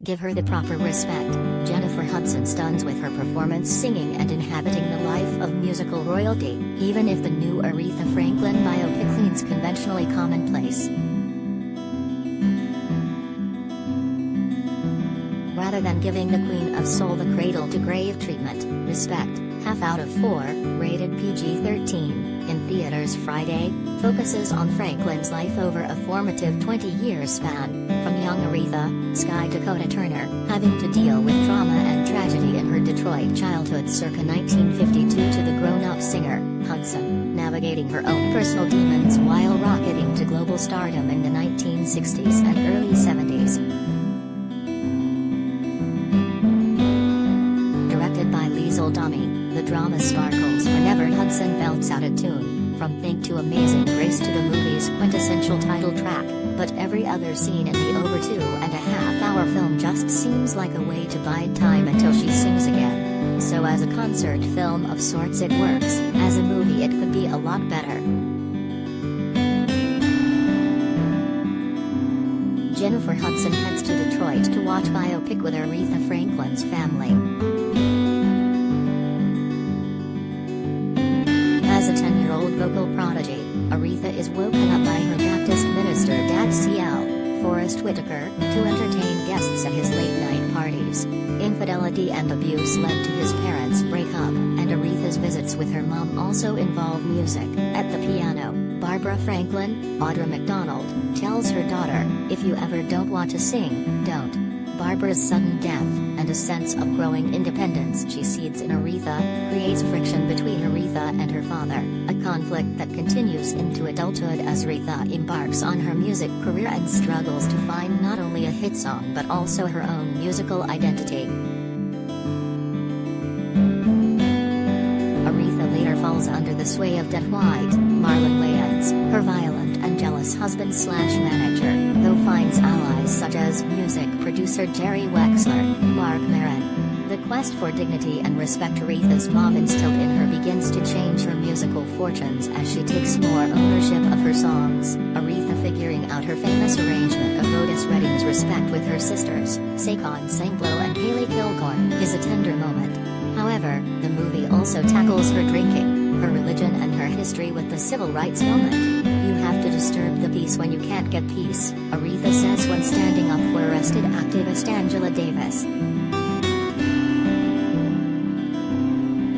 Give her the proper respect. Jennifer Hudson stuns with her performance, singing and inhabiting the life of musical royalty, even if the new Aretha Franklin biopic leans conventionally commonplace. Rather than giving the Queen of Soul the cradle-to-grave treatment, Respect, half out of 4, rated PG-13, in theaters Friday, focuses on Franklin's life over a formative 20-year span, from young Aretha, Sky Dakota Turner, having to deal with trauma and tragedy in her Detroit childhood circa 1952 to the grown-up singer, Hudson, navigating her own personal demons while rocketing to global stardom in the 1960s and early 70s. The drama sparkles whenever Hudson belts out a tune, from Think to Amazing Grace to the movie's quintessential title track, but every other scene in the over 2.5-hour film just seems like a way to bide time until she sings again. So as a concert film of sorts it works, as a movie it could be a lot better. Jennifer Hudson heads to Detroit to watch biopic with Aretha Franklin's family. As a 10-year-old vocal prodigy, Aretha is woken up by her Baptist minister dad C.L. Forrest Whitaker, to entertain guests at his late-night parties. Infidelity and abuse led to his parents' breakup, and Aretha's visits with her mom also involve music. At the piano, Barbara Franklin, Audra McDonald, tells her daughter, "If you ever don't want to sing, don't." Barbara's sudden death, and a sense of growing independence she seeds in Aretha, creates friction between Aretha and her father, a conflict that continues into adulthood as Aretha embarks on her music career and struggles to find not only a hit song but also her own musical identity. Aretha later falls under the sway of Dead White, Marlon Wayans, her violent and jealous husband/manager, though finds allies such as music producer Jerry Wexler, Mark Maron. The quest for dignity and respect Aretha's mom instilled in her begins to change her musical fortunes as she takes more ownership of her songs. Aretha figuring out her famous arrangement of Otis Redding's Respect with her sisters, Saquon Sanglo and Haley Kilgore, is a tender moment. However, the movie also tackles her drinking, her religion and her history with the civil rights movement. "You have to disturb the peace when you can't get peace," Aretha says when standing up for arrested activist Angela Davis.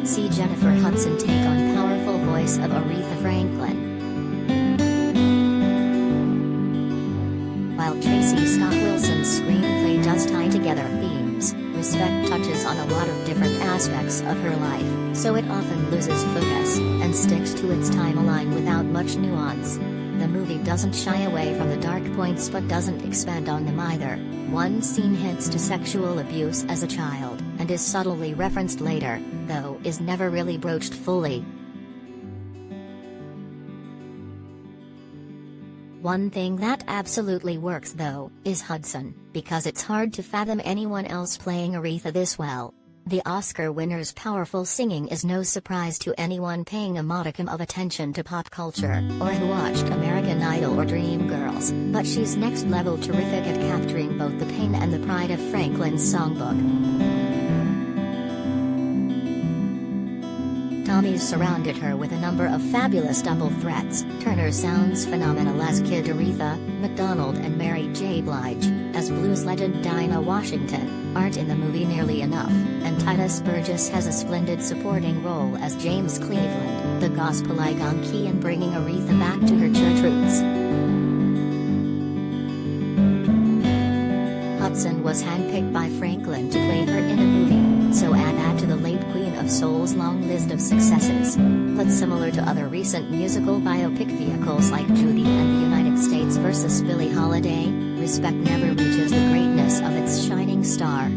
See Jennifer Hudson take on powerful voice of Aretha Franklin. While Tracy Scott Wilson's screenplay does tie together themes, Respect touches on a lot of different aspects of her life, so it often loses focus, and sticks to its timeline without much nuance. The movie doesn't shy away from the dark points but doesn't expand on them either. One scene hints to sexual abuse as a child, and is subtly referenced later, though is never really broached fully. One thing that absolutely works though, is Hudson, because it's hard to fathom anyone else playing Aretha this well. The Oscar winner's powerful singing is no surprise to anyone paying a modicum of attention to pop culture, or who watched American Idol or Dreamgirls, but she's next-level terrific at capturing both the pain and the pride of Franklin's songbook. Tommy's surrounded her with a number of fabulous double threats. Turner sounds phenomenal as Kid Aretha, McDonald and Mary J. Blige, as blues legend Dinah Washington, aren't in the movie nearly enough, and Titus Burgess has a splendid supporting role as James Cleveland, the gospel icon key in bringing Aretha back to her church roots. Hudson was handpicked by Franklin to play her in a movie, so add that to the late Queen of Soul's long list of successes. But similar to other recent musical biopic vehicles like Judy and the United States vs. Billie Holiday, Respect never reaches the greatness of its shining star.